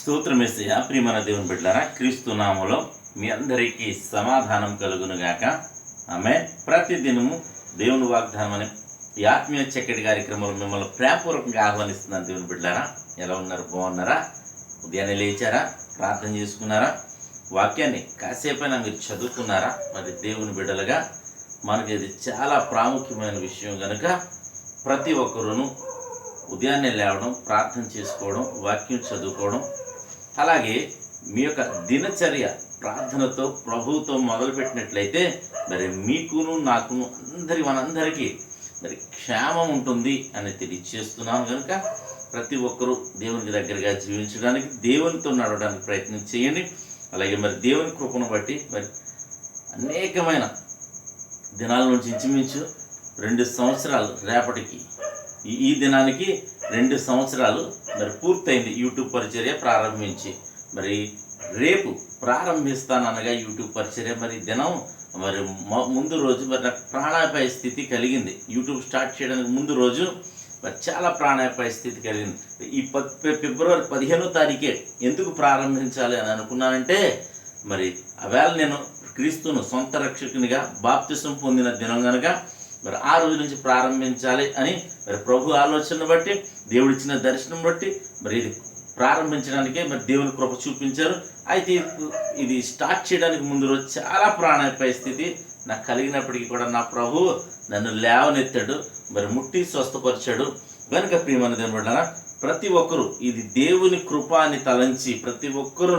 స్తోత్రమేసయ్య. ప్రియమైన దేవుని బిడ్డలారా, క్రీస్తు నామములో మీ అందరికీ సమాధానం కలుగునుగాక. ఆమె ప్రతిదినము దేవుని వాగ్దానం అనే ఈ ఆత్మీయ చక్కటి కార్యక్రమంలో మిమ్మల్ని ప్రేమపూర్వకంగా ఆహ్వానిస్తున్నాను. దేవుని బిడ్డలారా, ఎలా ఉన్నారు? బాగున్నారా? ఉదయాన్నే లేచారా? ప్రార్థన చేసుకున్నారా? వాక్యాన్ని కాసేపైనా మీరు చదువుకున్నారా? మరి దేవుని బిడ్డలుగా మనకి ఇది చాలా ప్రాముఖ్యమైన విషయం కనుక ప్రతి ఒక్కరూను ఉదయాన్నే లేవడం, ప్రార్థన చేసుకోవడం, వాక్యం చదువుకోవడం, అలాగే మీ యొక్క దినచర్య ప్రార్థనతో ప్రభువుతో మొదలుపెట్టినట్లయితే మరి మీకును నాకును మనందరికీ మరి క్షేమం ఉంటుంది అని తెలియజేస్తున్నాను. కనుక ప్రతి ఒక్కరూ దేవునికి దగ్గరగా జీవించడానికి, దేవునితో నడవడానికి ప్రయత్నం చేయండి. అలాగే మరి దేవుని కృపను బట్టి మరి అనేకమైన దినాల నుంచి ఇంచుమించు 2 సంవత్సరాలు రేపటికి ఈ దినానికి 2 సంవత్సరాలు మరి పూర్తయింది యూట్యూబ్ పరిచర్య ప్రారంభించి. మరి రేపు ప్రారంభిస్తాననగా యూట్యూబ్ పరిచర్య మరి దినం మరి ముందు రోజు మరి నాకు ప్రాణాపాయ స్థితి కలిగింది. యూట్యూబ్ స్టార్ట్ చేయడానికి ముందు రోజు మరి చాలా ప్రాణాపాయ స్థితి కలిగింది. ఈ ఫిబ్రవరి 15వ తారీఖే ఎందుకు ప్రారంభించాలి అని అనుకున్నానంటే, మరి ఆవేళ నేను క్రీస్తును సొంత రక్షకునిగా బాప్తిసం పొందిన దినం కనుక మరి ఆ రోజు నుంచి ప్రారంభించాలి అని మరి ప్రభు ఆలోచన బట్టి, దేవుడిచ్చిన దర్శనం బట్టి మరి ఇది ప్రారంభించడానికే మరి దేవుని కృప చూపించారు. అయితే ఇది స్టార్ట్ చేయడానికి ముందు రోజు చాలా ప్రాణాపాయ స్థితి నాకు కలిగినప్పటికీ కూడా నా ప్రభు నన్ను లేవనెత్తాడు, మరి ముట్టి స్వస్థపరిచాడు. కనుక ప్రియమైన దేవుని బిడ్డలారా, ప్రతి ఒక్కరూ ఇది దేవుని కృప అని తలంచి ప్రతి ఒక్కరూ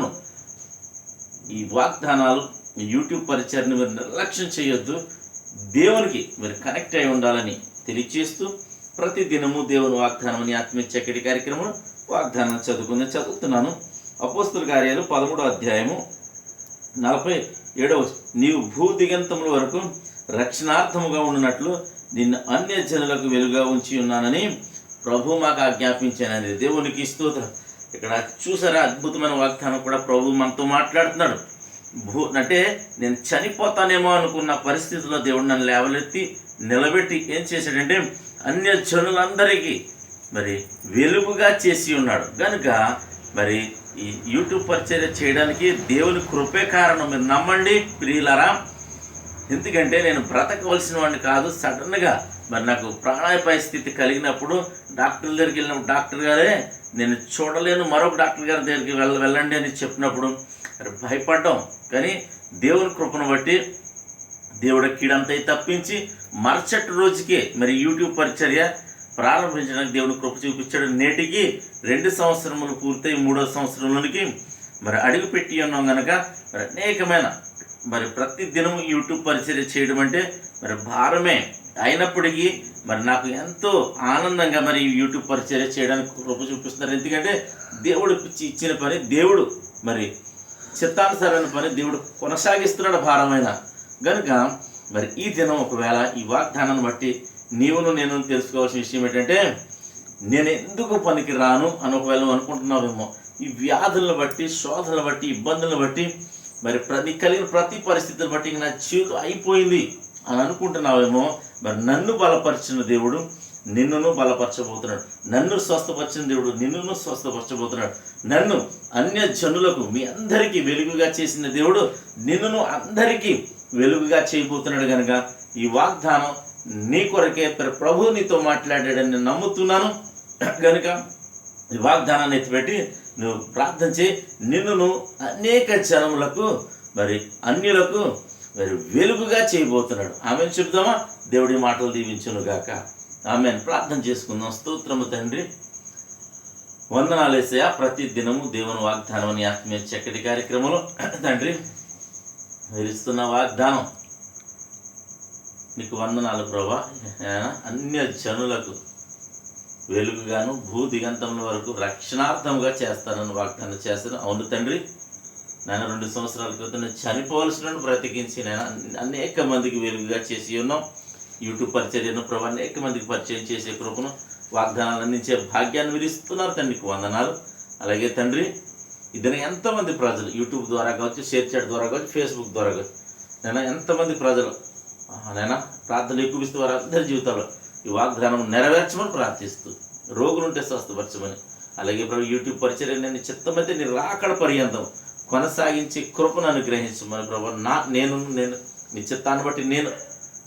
ఈ వాగ్దానాలు యూట్యూబ్ పరిచయని మీరు నిర్లక్ష్యం చేయొద్దు. దేవునికి మీరు కనెక్ట్ అయి ఉండాలని తెలియజేస్తూ ప్రతి దినము దేవుని వాగ్దానం అని ఆత్మీయ చక్కటి కార్యక్రమం వాగ్దానం చదువుతున్నాను. అపోస్తుల కార్యాలు 13వ అధ్యాయము 47వ నీవు భూదిగంతముల వరకు రక్షణార్థముగా ఉన్నట్లు నిన్ను అన్య జనులకు వెలుగా ఉంచి ఉన్నానని ప్రభు మాకు ఆజ్ఞాపించానని దేవునికి స్తోత్రం. ఇక్కడ చూసారా, అద్భుతమైన వాగ్దానం కూడా ప్రభు మనతో మాట్లాడుతున్నాడు. అంటే నేను చనిపోతానేమో అనుకున్న పరిస్థితిలో దేవుడు నన్ను లేవలెత్తి నిలబెట్టి ఏం చేశాడంటే అన్య జనులందరికీ మరి వెలుగుగా చేసి ఉన్నాడు. కనుక మరి ఈ యూట్యూబ్ పరిచర్య చేయడానికి దేవుని కృపే కారణం. మీరు నమ్మండి ప్రియులారా. ఎందుకంటే నేను బ్రతకవలసిన వాడిని కాదు. సడన్గా మరి నాకు ప్రాణాపాయ స్థితి కలిగినప్పుడు డాక్టర్ దగ్గరికి వెళ్ళినప్పుడు డాక్టర్ గారే నేను చూడలేను, మరొక డాక్టర్ గారి దగ్గరికి వెళ్ళండి అని చెప్పినప్పుడు భయపడ్డాం. కానీ దేవుని కృపను బట్టి దేవుడు కీడంతా తప్పించి మరుసటి రోజుకే మరి యూట్యూబ్ పరిచర్య ప్రారంభించడానికి దేవుని కృప చూపించాడు. నేటికి 2 సంవత్సరములు పూర్తయి 3వ సంవత్సరంలోనికి మరి అడుగు పెట్టి ఉన్నాం. కనుక మరి అనేకమైన మరి ప్రతి దినము యూట్యూబ్ పరిచర్య చేయడం అంటే మరి భారమే అయినప్పటికీ మరి నాకు ఎంతో ఆనందంగా మరి యూట్యూబ్ పరిచర్య చేయడానికి కృప చూపిస్తున్నారు. ఎందుకంటే దేవుడు ఇచ్చిన పని, దేవుడు మరి చిత్తానుసారమైన పని దేవుడు కొనసాగిస్తున్నాడు భారమైన. కనుక మరి ఈ దినం ఒకవేళ ఈ వాగ్దానాన్ని బట్టి నేను తెలుసుకోవాల్సిన విషయం ఏంటంటే, నేను ఎందుకు పనికి రాను అని ఒకవేళ అనుకుంటున్నావేమో. ఈ వ్యాధులను బట్టి, శోధనలు బట్టి, ఇబ్బందులను బట్టి మరి కలిగిన ప్రతి పరిస్థితిని బట్టి నా జీవితం అయిపోయింది అని అనుకుంటున్నావేమో. మరి నన్ను బలపరిచిన దేవుడు నిన్నును బలపరచబోతున్నాడు. నన్ను స్వస్థపరిచిన దేవుడు నిన్నును స్వస్థపరచబోతున్నాడు. నన్ను అన్య జనులకు మీ అందరికీ వెలుగుగా చేసిన దేవుడు నిన్నును అందరికీ వెలుగుగా చేయబోతున్నాడు. కనుక ఈ వాగ్దానం నీ కొరకే ప్రభు నీతో మాట్లాడాడని నేను నమ్ముతున్నాను. కనుక ఈ వాగ్దానాన్ని ఎత్తిపెట్టి నువ్వు ప్రార్థన చేయి. నిన్నును అనేక జనములకు మరి అన్యులకు మరి వెలుగుగా చేయబోతున్నాడు. ఆమెను చెప్తామా? దేవుడి మాటలు దీవించును గాక. ఆమెను ప్రార్థన చేసుకుందాం. స్తోత్రము తండ్రి, వందనాలు యేసయ్యా. ప్రతి దినము దేవుని వాగ్దానం అని ఆత్మీయ చక్కటి కార్యక్రమంలో తండ్రి మీరు ఇస్తున్న వాగ్దానం నీకు వందనాలు ప్రభా. అన్య జనులకు వెలుగుగాను భూదిగంతముల వరకు రక్షణార్థముగా చేస్తానని వాగ్దానం చేస్తాను. అవును తండ్రి, నేను 2 సంవత్సరాల క్రితం నేను చనిపోవలసిన బ్రతికించి నేను అనేక మందికి వెలుగుగా చేసి ఉన్నాం. యూట్యూబ్ పరిచర్యను ప్రభు అనేక మందికి పరిచయం చేసే కృపను, వాగ్దానాలు అందించే భాగ్యాన్ని మీరు ఇస్తున్నారు తండ్రి, నీకు వందనాలు. అలాగే తండ్రి, ఇద్దరు ఎంతమంది ప్రజలు యూట్యూబ్ ద్వారా కావచ్చు, షేర్ చాట్ ద్వారా కావచ్చు, ఫేస్బుక్ ద్వారా కావచ్చు, నేను ఎంతమంది ప్రజలు నైనా ప్రార్థన ఎక్కువిస్తూ వారు అందరి జీవితాల్లో ఈ వాగ్దానం నెరవేర్చమని ప్రార్థిస్తూ, రోగులుంటే స్వస్థపరచమని, అలాగే ప్రభు యూట్యూబ్ పరిచర్య నేను చిత్తమైతే నీ రాకడ పర్యంతం కొనసాగించి కృపను అనుగ్రహించమని ప్రభు నేను నీ చిత్తాన్ని బట్టి నేను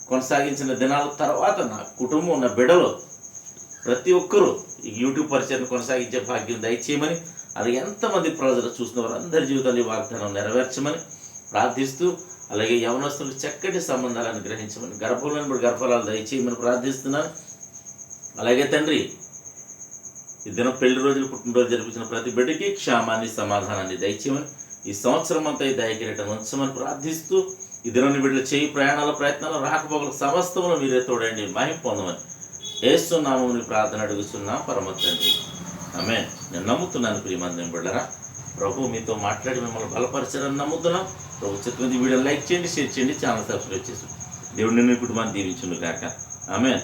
కొనసాగించిన దినాల తర్వాత నా కుటుంబం, నా బిడ్డలు ప్రతి ఒక్కరూ ఈ యూట్యూబ్ పరిచయను కొనసాగించే భాగ్యం దయచేయమని, అలాగే ఎంతమంది ప్రజలు చూసిన వారందరి జీవితాలు ఈ వాగ్దానం నెరవేర్చమని ప్రార్థిస్తూ, అలాగే యవనస్తులకు చక్కటి సంబంధాలను గ్రహించమని, గర్భంలోని గర్భఫలాలు దయచేయమని ప్రార్థిస్తున్నాను. అలాగే తండ్రి, ఈ దినం పెళ్లి రోజులు, పుట్టినరోజు జరిపించిన ప్రతి బిడ్డకి క్షేమాన్ని, సమాధానాన్ని దయచేయమని, ఈ సంవత్సరం అంతా ఈ దయకిరీటం ఉంచమని ప్రార్థిస్తూ, ఈ దినాన్ని బిడ్డలు చేయి ప్రయాణాల ప్రయత్నాలు రాకపోకల సమస్తమును మీరే తోడండి, మహిమ పొందమని యేసు నామమున ప్రార్థన అడుగుతున్నాం పరమ తండ్రి. ఆమేన్. నేను నమ్ముతున్నాను ప్రియమంది బిడ్డలారా, ప్రభు మీతో మాట్లాడి మిమ్మల్ని బలపరచారని నమ్ముతున్నాం. ప్రభు చిత్రం వీడియో లైక్ చేయండి, షేర్ చేయండి, ఛానల్ సబ్స్క్రైబ్ చేసి దేవుడు నిన్ను కుటుంబాన్ని దీవించును గాక. ఆమేన్.